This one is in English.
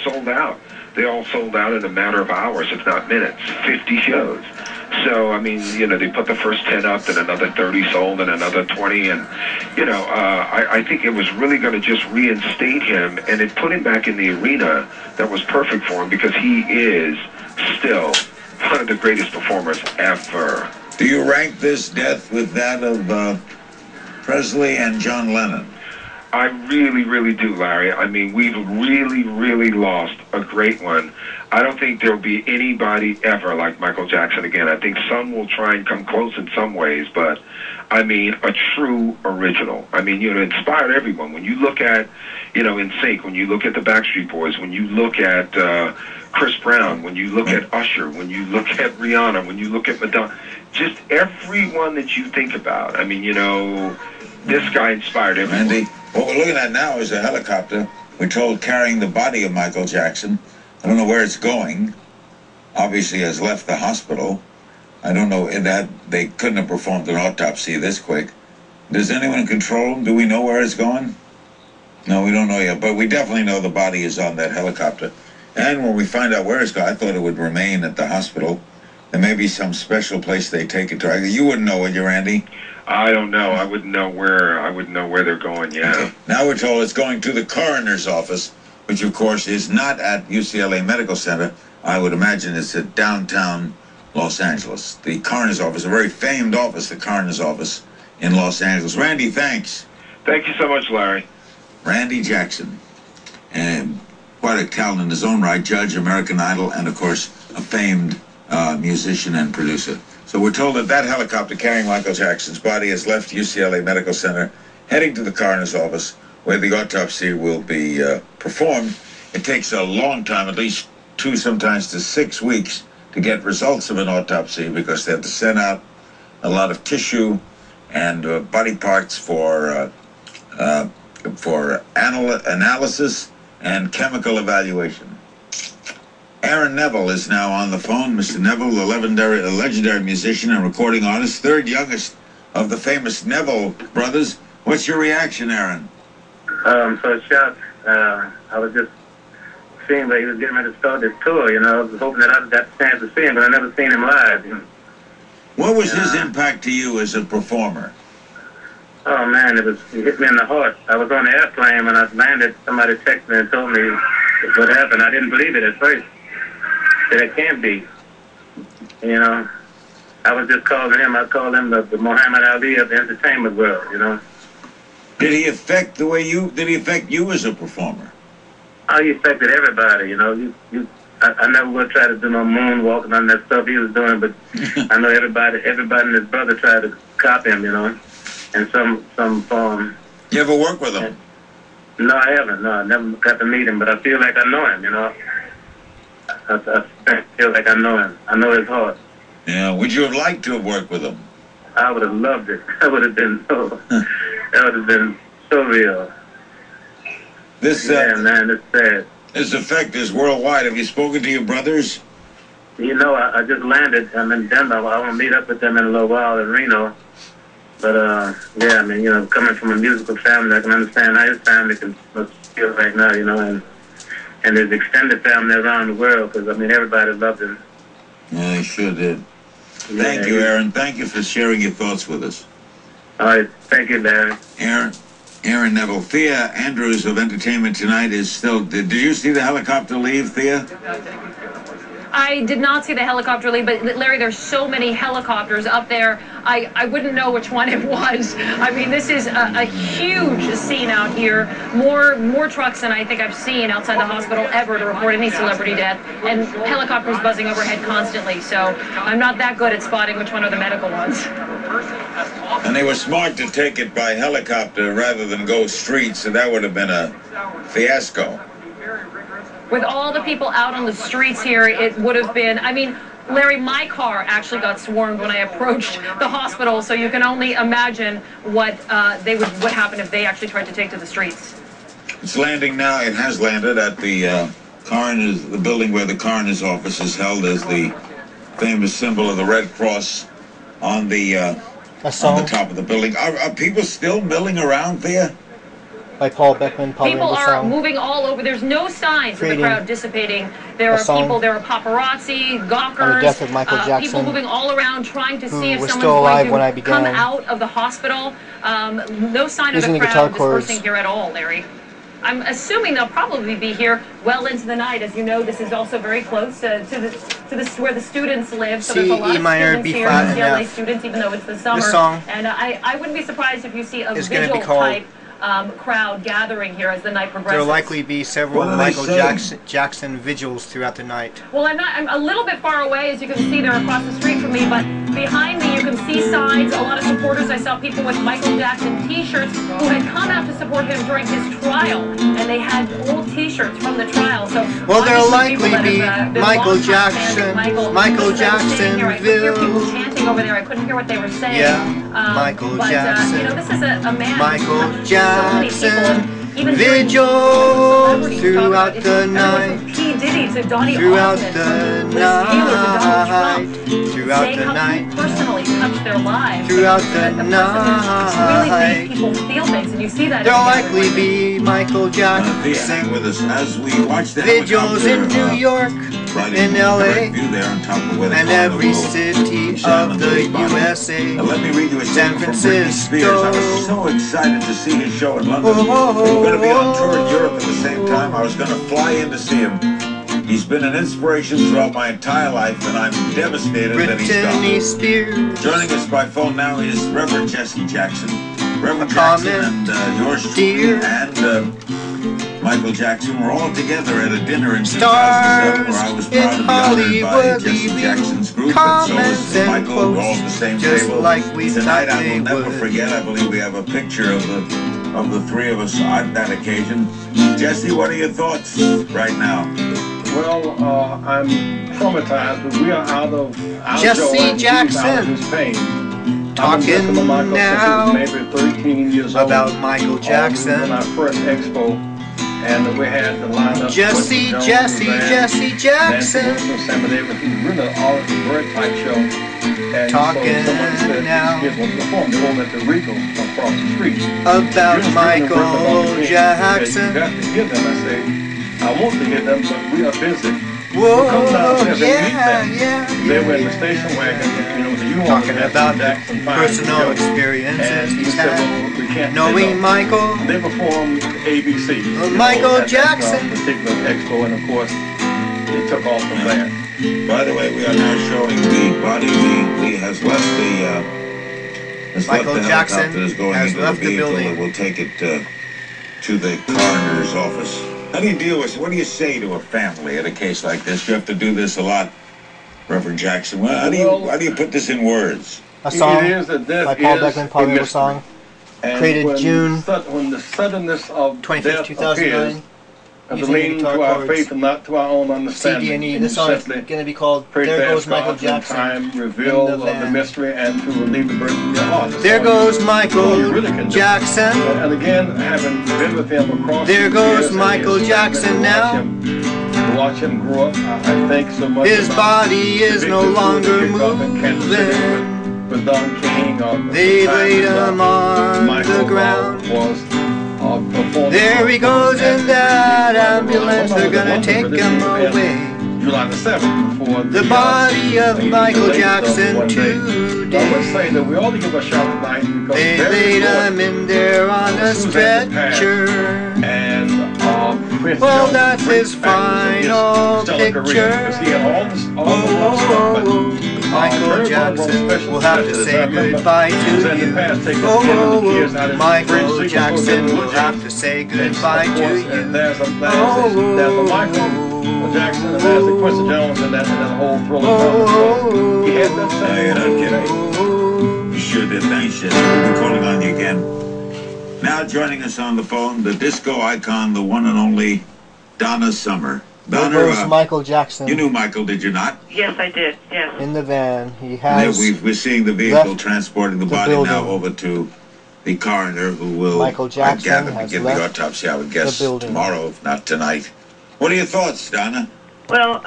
sold out. They all sold out in a matter of hours, if not minutes, 50 shows. So, I mean, you know, they put the first 10 up, then another 30 sold, and another 20. And, you know, I think it was really going to just reinstate him, and it put him back in the arena that was perfect for him, because he is still one of the greatest performers ever. Do you rank this death with that of Presley and John Lennon? I really, really do, Larry. I mean, we've really, really lost a great one. I don't think there'll be anybody ever like Michael Jackson again. I think some will try and come close in some ways, but, I mean, a true original. I mean, you know, inspired everyone. When you look at, you know, NSYNC, when you look at the Backstreet Boys, when you look at Chris Brown, when you look at Usher, when you look at Rihanna, when you look at Madonna, just everyone that you think about. I mean, you know, this guy inspired everyone. Randy, what we're looking at now is a helicopter, we're told, carrying the body of Michael Jackson. I don't know where it's going. Obviously has left the hospital. I don't know that they couldn't have performed an autopsy this quick. Does anyone control him? Do we know where it's going? No, we don't know yet, but we definitely know the body is on that helicopter. And when we find out where it's going, I thought it would remain at the hospital. There may be some special place they take it to. You wouldn't know, would you, Randy? I don't know. I wouldn't know where they're going. Yeah. Okay. Now we're told it's going to the coroner's office, which of course is not at UCLA Medical Center. I would imagine it's at downtown Los Angeles. The coroner's office, a very famed office, the coroner's office in Los Angeles. Randy, thanks. Thank you so much, Larry. Randy Jackson, and quite a talent in his own right, judge, American Idol, and of course a famed musician and producer. So we're told that that helicopter carrying Michael Jackson's body has left UCLA Medical Center, heading to the coroner's office, where the autopsy will be performed. It takes a long time, at least 2, sometimes to 6 weeks, to get results of an autopsy, because they have to send out a lot of tissue and body parts for analysis and chemical evaluation. Aaron Neville is now on the phone. Mr. Neville, the legendary musician and recording artist, third youngest of the famous Neville brothers. What's your reaction, Aaron? So shocked. I was just seeing that he was getting ready to start this tour, you know. I was hoping that I got the chance to see him, but I never seen him live. You know? What was his impact to you as a performer? Oh, man, it hit me in the heart. I was on the airplane when I landed. Somebody texted me and told me what happened. I didn't believe it at first. That it can't be. You know, I was just calling him. I called him the Muhammad Ali of the entertainment world, you know. Did he affect you as a performer? Oh, he affected everybody, you know. I never would try to do no moonwalking on that stuff he was doing, but I know everybody and his brother tried to copy him, you know, in some form. You ever work with him? No, I haven't. No, I never got to meet him, but I feel like I know him, you know. I feel like I know him. I know his heart. Yeah. Would you have liked to have worked with him? I would have loved it. That would have been so real. This man, it's sad. This effect is worldwide. Have you spoken to your brothers? You know, I just landed. I'm in Denver. I want to meet up with them in a little while in Reno. But yeah, I mean, you know, coming from a musical family, I can understand how his family can feel right now, you know, and his extended family around the world, because, I mean, everybody loved him. Yeah, they sure did. Thank you, Aaron. Thank you for sharing your thoughts with us. All right. Thank you, Larry. Aaron Neville. Thea Andrews of Entertainment Tonight is still... Did you see the helicopter leave, Thea? I did not see the helicopter leave, but Larry, there's so many helicopters up there. I wouldn't know which one it was. I mean, this is a huge scene out here. More trucks than I think I've seen outside the hospital ever to report any celebrity death, and helicopters buzzing overhead constantly. So I'm not that good at spotting which one are the medical ones. And they were smart to take it by helicopter rather than go street, so that would have been a fiasco. With all the people out on the streets here, it would have been, I mean, Larry, my car actually got swarmed when I approached the hospital, so you can only imagine what would happen if they actually tried to take to the streets. It's landing now. It has landed at the the building where the coroner's office is held, as the famous symbol of the Red Cross on the top of the building. Are people still milling around there? By Paul Beckman, Paul People Rainbow are Song. moving all over. There's no signs of the Creating crowd dissipating. There a are song people, there are paparazzi, gawkers, on the death of Michael people Jackson, moving all around trying to see if was someone's still alive going when I to come began out of the hospital. No sign of using the the guitar crowd chords. dispersing here at all, Larry. I'm assuming they'll probably be here well into the night. As you know, this is also very close to where the students live. So there's a lot C, E minor, of B students here, flat, and UCLA F. students, even though it's the summer. This song and I wouldn't be surprised if you see a is gonna be vigil called type crowd gathering here as the night progresses. There will likely be several What are they Michael saying? Jackson vigils throughout the night. Well, I'm a little bit far away, as you can see. They're across the street from me, but behind me you can see signs. A lot of supporters. I saw people with Michael Jackson T-shirts who had come out to support him during his trial, and they had old T-shirts from the trial. So well, there'll obviously likely people be that have been Michael longtime fans of Jackson, Michael Jacksonville. I could hear people chanting over there. I couldn't hear what they were saying. Yeah, Michael but, Jackson. You know, this is a man. Michael who's Jackson. So many people, even Vigil celebrities throughout talk about the it. night. Everyone from P. Diddy to Donny Throughout Osmond, the from Liz Taylor to Donald Trump, night. Throughout saying the how night. he personally touched their lives. Throughout the person who's really night. made people feel things, and you see that. There'll in the likely gallery. be Michael Hang Jackson with us as we watch the vigils in helicopter, New York, riding in direct LA, view there on top of where the and car every will city shine of on the body. USA. Now let me read you a San statement from Britney Spears. I was so excited to see his show in London. We were going to be on tour in Europe at the same time. I was going to fly in to see him. He's been an inspiration throughout my entire life, and I'm devastated that he's Britney gone. Spears. Joining us by phone now is Reverend Jesse Jackson. Reverend A Jackson comment, and yours dear. truly and Michael Jackson were all together at a dinner in 2007 Stars where I was in proud to be honored by Hollywood Jesse leaving Jackson's group, and so comments was and Michael. We're all at the quotes, same just table. like we Tonight thought I they will never would. forget, I believe we have a picture of the three of us on that occasion. Jesse, what are your thoughts right now? Well, I'm traumatized, but we are out of our Jesse joy and he's out of Jackson his pain. talking I've been listening to Michael now since he was maybe 13 years old. about Michael Jackson. On our first expo, and we had the lineup. Jesse Quincy Jackson. Nancy Wilson, Sam Davis. It was really all a very tight show. And Talking so someone said, now. these kids want to perform. They won't let the Regal across the street. About You're Michael Jackson. You got to hear them. I say, I want to hear them, but we are busy. Whoa, Come downstairs and meet yeah, them. yeah. They were in the station wagon, you know, the U-Haul. Talking had about Jackson the Five personal show. experiences And we he's said, had. well, we can't say Knowing no. Michael. They performed ABC. you know, Michael at that, Jackson. particular expo, and of course, it took off from there. By the way, we are now showing the body. Lee has left the Michael Jackson helicopter is going has into left the the vehicle building. that will take it to the coroner's office. How do you deal with? What do you say to a family in a case like this? You have to do this a lot, Reverend Jackson. Well, how do you put this in words? A song It is that death by Paul is Beckman, a Paul Rainbow mystery. Song, And created when June when the suddenness of 25th, death 2009. appears, and to using the lean guitar to our chords. faith and not to our own understanding. CD&E. And This song is simply going to be called pray There to Goes ask Michael God in Jackson. time reveal in the the van. mystery and to relieve the burden from your heart. That's There all goes you Michael really can do. Jackson. And again, having been with him across There the goes years and Michael his Jackson family, to watch him grow up, I think so much. His about body the is big no dude longer that picked up in Kansas City moving. with Don King. They laid him on Michael the ground. Was performing. There he goes in that ambulance. They're gonna take him away. July the 7th before The body of Michael Jackson I would today. say that we ought to give a shout tonight because They very laid important. him in there on a stretcher. And Prince Well, Jones that's great his fans of final stellar career, picture. because he had all the stuff, but Michael Jackson will have to say goodbye to you. Michael Jackson will have to say goodbye to you. There's a Michael Jackson, and there's a Quincy Jones, and that whole thriller. He had that No, same. you're not kidding. You sure did. Thanks, Jesse. We'll be calling on you again. Now joining us on the phone, the disco icon, the one and only Donna Summer. There Donna, goes Michael Jackson you knew Michael, did you not? Yes, I did. Yes. in the van. He And has we're seeing the vehicle left transporting the the body building. now over to the coroner, who will, Michael Jackson I gather, has begin the left autopsy, I would guess, the building. tomorrow, if not tonight. What are your thoughts, Donna? Well,